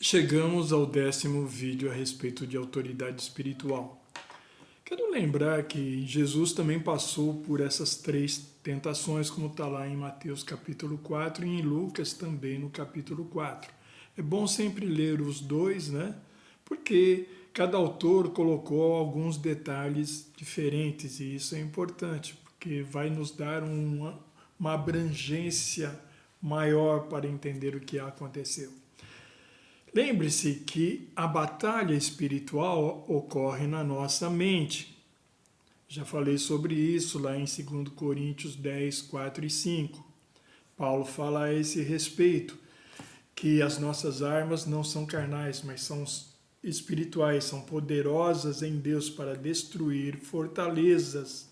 Chegamos ao 10º vídeo a respeito de autoridade espiritual. Quero lembrar que Jesus também passou por essas 3 tentações, como está lá em Mateus capítulo 4 e em Lucas também no capítulo 4. É bom sempre ler os dois, né? Porque cada autor colocou alguns detalhes diferentes e isso é importante, porque vai nos dar uma abrangência maior para entender o que aconteceu. Lembre-se que a batalha espiritual ocorre na nossa mente. Já falei sobre isso lá em 2 Coríntios 10, 4 e 5. Paulo fala a esse respeito, que as nossas armas não são carnais, mas são espirituais, são poderosas em Deus para destruir fortalezas.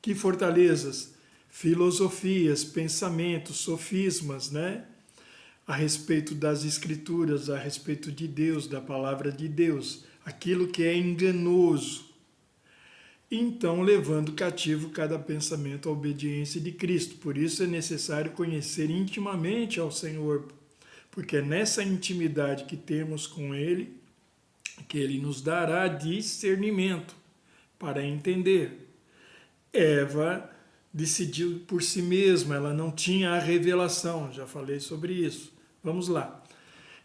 Que fortalezas? Filosofias, pensamentos, sofismas, né? A respeito das Escrituras, a respeito de Deus, da palavra de Deus, aquilo que é enganoso. Então, levando cativo cada pensamento à obediência de Cristo. Por isso é necessário conhecer intimamente ao Senhor, porque é nessa intimidade que temos com Ele que Ele nos dará discernimento para entender. Eva decidiu por si mesma, ela não tinha a revelação, já falei sobre isso. Vamos lá.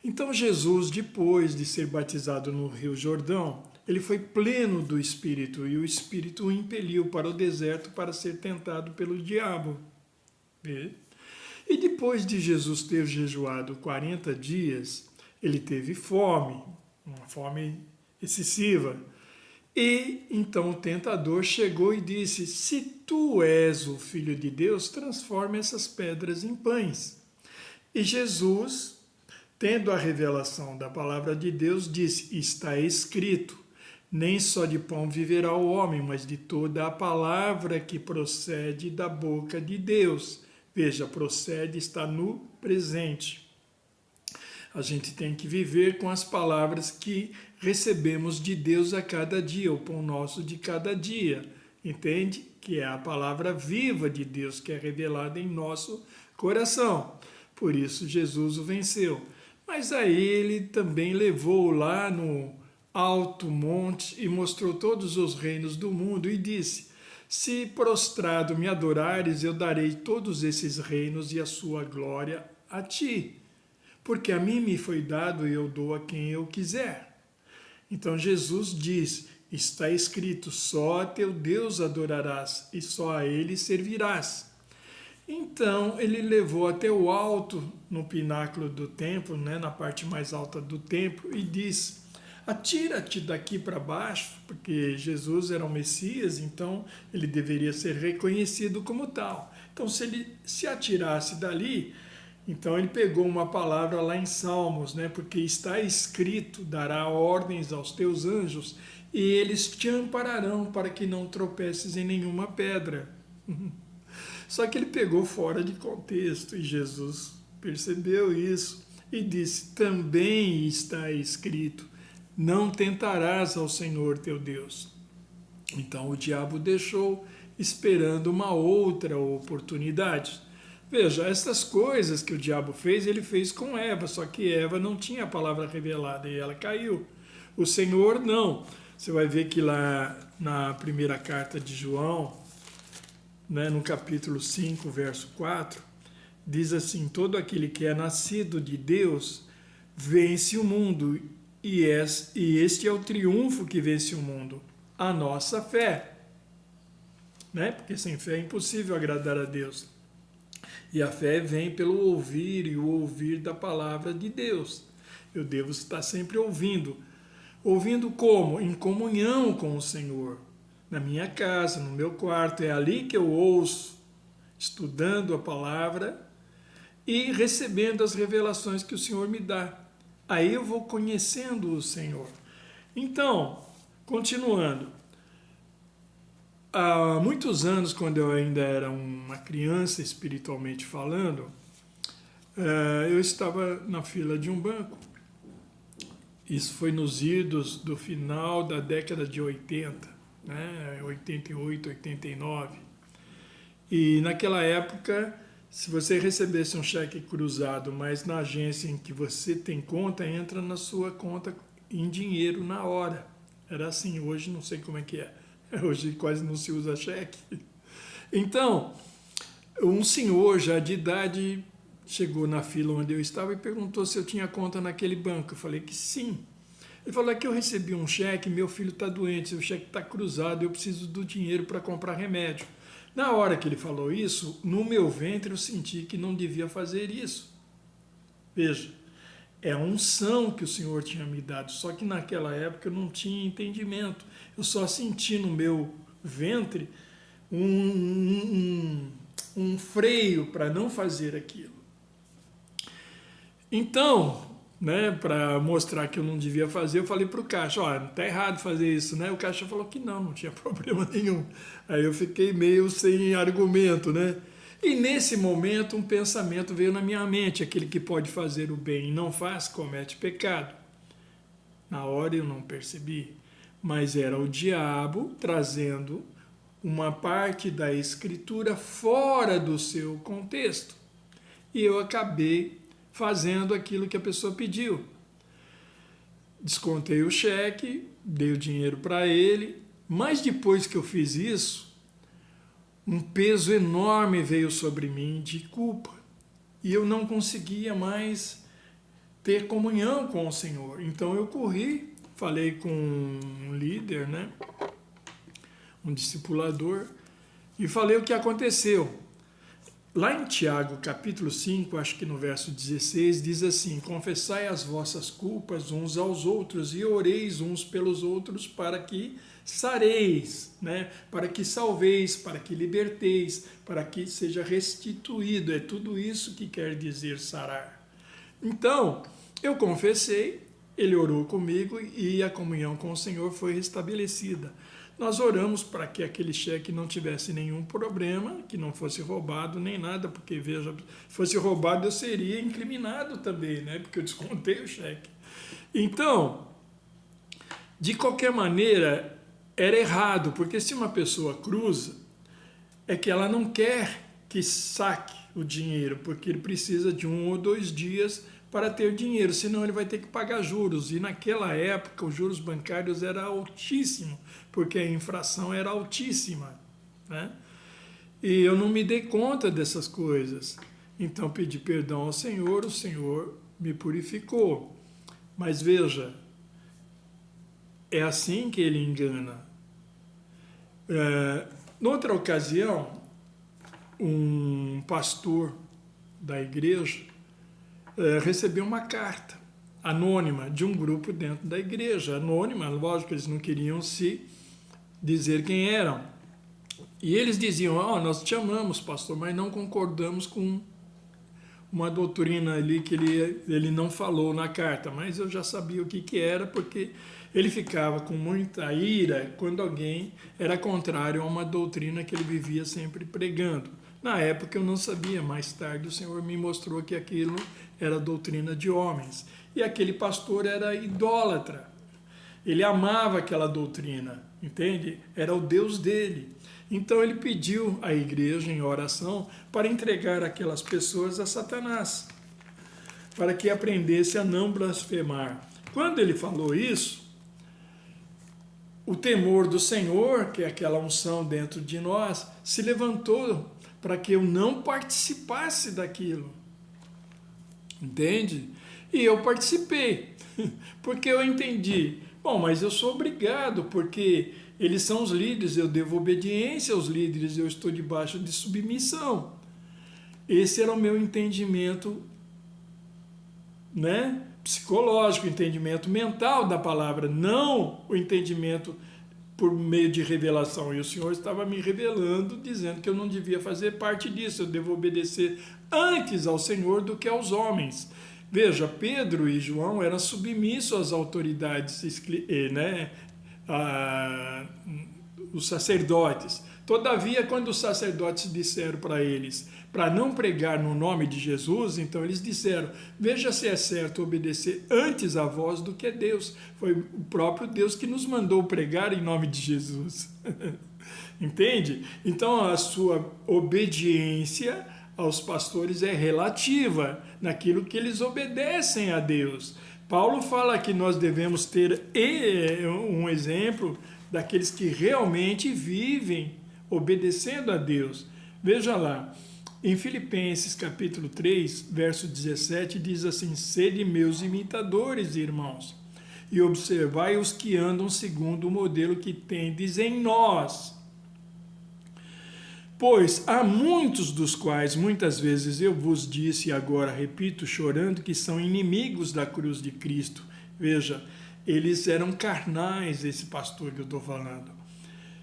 Então Jesus, depois de ser batizado no Rio Jordão, ele foi pleno do Espírito e o Espírito o impeliu para o deserto para ser tentado pelo diabo. E depois de Jesus ter jejuado 40 dias, ele teve fome, uma fome excessiva. E então o tentador chegou e disse: se tu és o Filho de Deus, transforma essas pedras em pães. E Jesus, tendo a revelação da palavra de Deus, disse: está escrito, nem só de pão viverá o homem, mas de toda a palavra que procede da boca de Deus. Veja, procede está no presente. A gente tem que viver com as palavras que recebemos de Deus a cada dia, o pão nosso de cada dia. Entende? Que é a palavra viva de Deus que é revelada em nosso coração. Por isso Jesus o venceu. Mas aí ele também levou lá no alto monte e mostrou todos os reinos do mundo e disse: se prostrado me adorares, eu darei todos esses reinos e a sua glória a ti. Porque a mim me foi dado e eu dou a quem eu quiser. Então Jesus diz: está escrito, só a teu Deus adorarás e só a ele servirás. Então ele levou até o alto, no pináculo do templo, né, na parte mais alta do templo, e diz: atira-te daqui para baixo, porque Jesus era o Messias, então ele deveria ser reconhecido como tal. Então se ele se atirasse dali, então ele pegou uma palavra lá em Salmos, né? Porque está escrito, dará ordens aos teus anjos e eles te ampararão para que não tropeces em nenhuma pedra. Só que ele pegou fora de contexto e Jesus percebeu isso e disse: também está escrito, não tentarás ao Senhor teu Deus. Então o diabo deixou, esperando uma outra oportunidade. Veja, essas coisas que o diabo fez, ele fez com Eva, só que Eva não tinha a palavra revelada e ela caiu. O Senhor não. Você vai ver que lá na primeira carta de João, né, no capítulo 5, verso 4, diz assim: todo aquele que é nascido de Deus vence o mundo, e este é o triunfo que vence o mundo, a nossa fé. Né? Porque sem fé é impossível agradar a Deus. E a fé vem pelo ouvir e o ouvir da palavra de Deus. Eu devo estar sempre ouvindo. Ouvindo como? Em comunhão com o Senhor. Na minha casa, no meu quarto, é ali que eu ouço, estudando a palavra e recebendo as revelações que o Senhor me dá. Aí eu vou conhecendo o Senhor. Então, continuando. Há muitos anos, quando eu ainda era uma criança, espiritualmente falando, eu estava na fila de um banco. Isso foi nos idos do final da década de 80, né? 88, 89. E naquela época Se você recebesse um cheque cruzado, mas na agência em que você tem conta, entra na sua conta em dinheiro na hora. Era assim, hoje não sei como é que é. Hoje quase não se usa cheque. Então, um senhor já de idade chegou na fila onde eu estava e perguntou se eu tinha conta naquele banco. Eu falei que sim. Ele falou: é que eu recebi um cheque, meu filho está doente, o cheque está cruzado, eu preciso do dinheiro para comprar remédio. Na hora que ele falou isso, no meu ventre eu senti que não devia fazer isso. Veja, é a unção que o Senhor tinha me dado, só que naquela época eu não tinha entendimento. Eu só senti no meu ventre um freio para não fazer aquilo. Então, né, para mostrar que eu não devia fazer, eu falei para o caixa: ó, não está errado fazer isso, né? O caixa falou que não tinha problema nenhum. Aí eu fiquei meio sem argumento, né? E nesse momento um pensamento veio na minha mente: aquele que pode fazer o bem e não faz, comete pecado. Na hora eu não percebi, mas era o diabo trazendo uma parte da escritura fora do seu contexto. E eu acabei fazendo aquilo que a pessoa pediu. Descontei o cheque, dei o dinheiro para ele, mas depois que eu fiz isso, um peso enorme veio sobre mim de culpa. E eu não conseguia mais ter comunhão com o Senhor. Então eu corri, falei com um líder, né, um discipulador, e falei o que aconteceu. Lá em Tiago, capítulo 5, acho que no verso 16, diz assim: confessai as vossas culpas uns aos outros e oreis uns pelos outros para que sareis, né? Para que salveis, para que liberteis, para que seja restituído. É tudo isso que quer dizer sarar. Então, eu confessei, ele orou comigo e a comunhão com o Senhor foi restabelecida. Nós oramos para que aquele cheque não tivesse nenhum problema, que não fosse roubado nem nada, porque, veja, se fosse roubado eu seria incriminado também, né? Porque eu descontei o cheque. Então, de qualquer maneira, era errado, porque se uma pessoa cruza, é que ela não quer que saque o dinheiro, porque ele precisa de 1 ou 2 dias para ter dinheiro, senão ele vai ter que pagar juros. E naquela época os juros bancários eram altíssimos, porque a infração era altíssima, né? E eu não me dei conta dessas coisas. Então pedi perdão ao Senhor, o Senhor me purificou. Mas veja, é assim que ele engana. Noutra ocasião, um pastor da igreja recebeu uma carta anônima de um grupo dentro da igreja. Anônima, lógico, eles não queriam se dizer quem eram. E eles diziam: ó, nós te amamos, pastor, mas não concordamos com uma doutrina ali que ele não falou na carta, mas eu já sabia o que era, porque ele ficava com muita ira quando alguém era contrário a uma doutrina que ele vivia sempre pregando. Na época eu não sabia, mais tarde o Senhor me mostrou que aquilo era doutrina de homens. E aquele pastor era idólatra. Ele amava aquela doutrina, entende? Era o Deus dele. Então ele pediu à igreja em oração para entregar aquelas pessoas a Satanás, para que aprendesse a não blasfemar. Quando ele falou isso, o temor do Senhor, que é aquela unção dentro de nós, se levantou para que eu não participasse daquilo. Entende? E eu participei, porque eu entendi. Bom, mas eu sou obrigado, porque eles são os líderes, eu devo obediência aos líderes, eu estou debaixo de submissão. Esse era o meu entendimento, né, psicológico, entendimento mental da palavra, não o entendimento por meio de revelação. E o Senhor estava me revelando, dizendo que eu não devia fazer parte disso, eu devo obedecer antes ao Senhor do que aos homens. Veja, Pedro e João eram submissos às autoridades, né, os sacerdotes. Todavia, quando os sacerdotes disseram para eles para não pregar no nome de Jesus, então eles disseram: veja se é certo obedecer antes a vós do que a Deus. Foi o próprio Deus que nos mandou pregar em nome de Jesus. Entende? Então a sua obediência aos pastores é relativa, naquilo que eles obedecem a Deus. Paulo fala que nós devemos ter um exemplo daqueles que realmente vivem obedecendo a Deus. Veja lá, em Filipenses capítulo 3, verso 17, diz assim: sede meus imitadores, irmãos, e observai os que andam segundo o modelo que tendes em nós. Pois há muitos dos quais muitas vezes eu vos disse e agora repito, chorando, que são inimigos da cruz de Cristo. Veja, eles eram carnais, esse pastor que eu estou falando.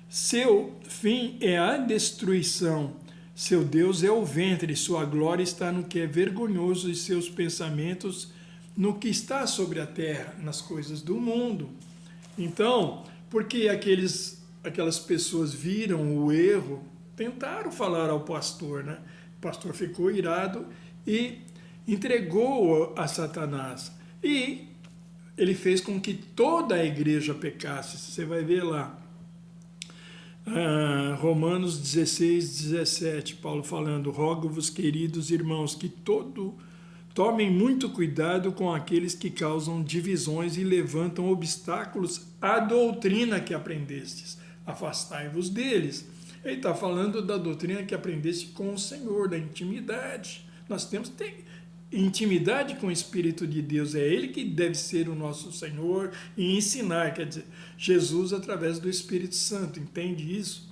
Seu fim é a destruição, seu Deus é o ventre, sua glória está no que é vergonhoso e seus pensamentos no que está sobre a terra, nas coisas do mundo. Então, porque aquelas pessoas viram o erro, tentaram falar ao pastor, né? O pastor ficou irado e entregou a Satanás. E ele fez com que toda a igreja pecasse. Você vai ver lá, Romanos 16, 17, Paulo falando: rogo-vos, queridos irmãos, que tomem muito cuidado com aqueles que causam divisões e levantam obstáculos à doutrina que aprendestes. Afastai-vos deles. Ele está falando da doutrina que aprendeste com o Senhor, da intimidade. Nós temos que ter intimidade com o Espírito de Deus. É Ele que deve ser o nosso Senhor e ensinar, quer dizer, Jesus através do Espírito Santo. Entende isso?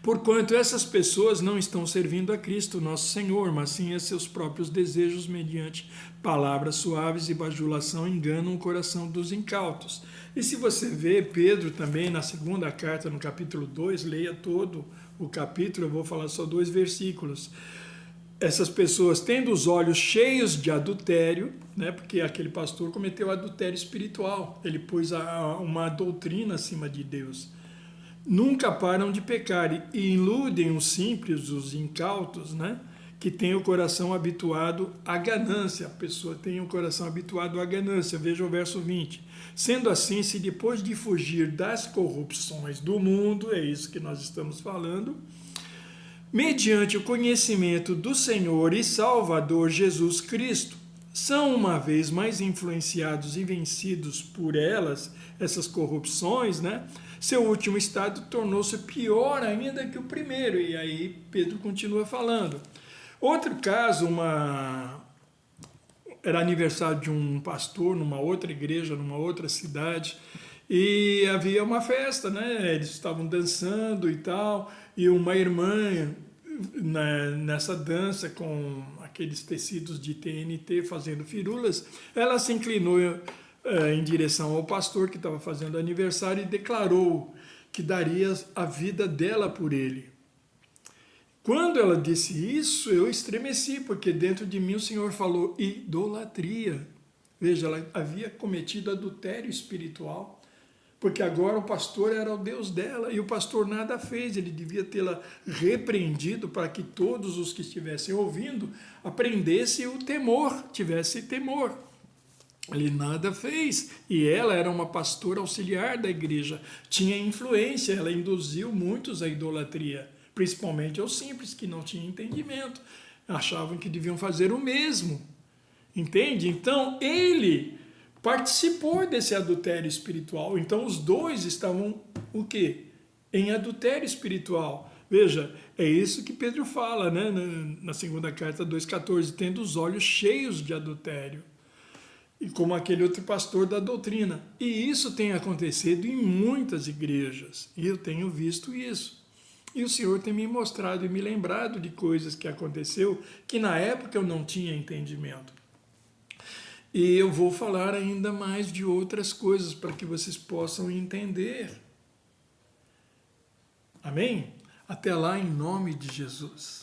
Porquanto essas pessoas não estão servindo a Cristo, nosso Senhor, mas sim a seus próprios desejos, mediante palavras suaves e bajulação, enganam o coração dos incautos. E se você vê Pedro também na segunda carta, no capítulo 2, leia todo o capítulo, eu vou falar só 2 versículos. Essas pessoas tendo os olhos cheios de adultério, né, porque aquele pastor cometeu adultério espiritual, ele pôs uma doutrina acima de Deus. Nunca param de pecar e iludem os simples, os incautos, né? Que têm o coração habituado à ganância. A pessoa tem o coração habituado à ganância. Veja o verso 20. Sendo assim, se depois de fugir das corrupções do mundo, é isso que nós estamos falando, mediante o conhecimento do Senhor e Salvador Jesus Cristo, são uma vez mais influenciados e vencidos por elas, essas corrupções, né? Seu último estado tornou-se pior ainda que o primeiro. E aí Pedro continua falando. Outro caso, era aniversário de um pastor numa outra igreja, numa outra cidade, e havia uma festa, né? Eles estavam dançando e tal, e uma irmã, nessa dança com aqueles tecidos de TNT fazendo firulas, ela se inclinou em direção ao pastor que estava fazendo aniversário e declarou que daria a vida dela por ele. Quando ela disse isso, eu estremeci, porque dentro de mim o Senhor falou idolatria. Veja, ela havia cometido adultério espiritual, porque agora o pastor era o Deus dela, e o pastor nada fez, ele devia tê-la repreendido para que todos os que estivessem ouvindo aprendessem o temor, tivessem temor. Ele nada fez, e ela era uma pastora auxiliar da igreja, tinha influência, ela induziu muitos à idolatria, principalmente aos simples que não tinham entendimento, achavam que deviam fazer o mesmo, entende? Então ele participou desse adultério espiritual, então os dois estavam o quê? Em adultério espiritual. Veja, é isso que Pedro fala, né? Na segunda carta 2,14, tendo os olhos cheios de adultério. E como aquele outro pastor da doutrina. E isso tem acontecido em muitas igrejas. E eu tenho visto isso. E o Senhor tem me mostrado e me lembrado de coisas que aconteceu que na época eu não tinha entendimento. E eu vou falar ainda mais de outras coisas para que vocês possam entender. Amém? Até lá, em nome de Jesus.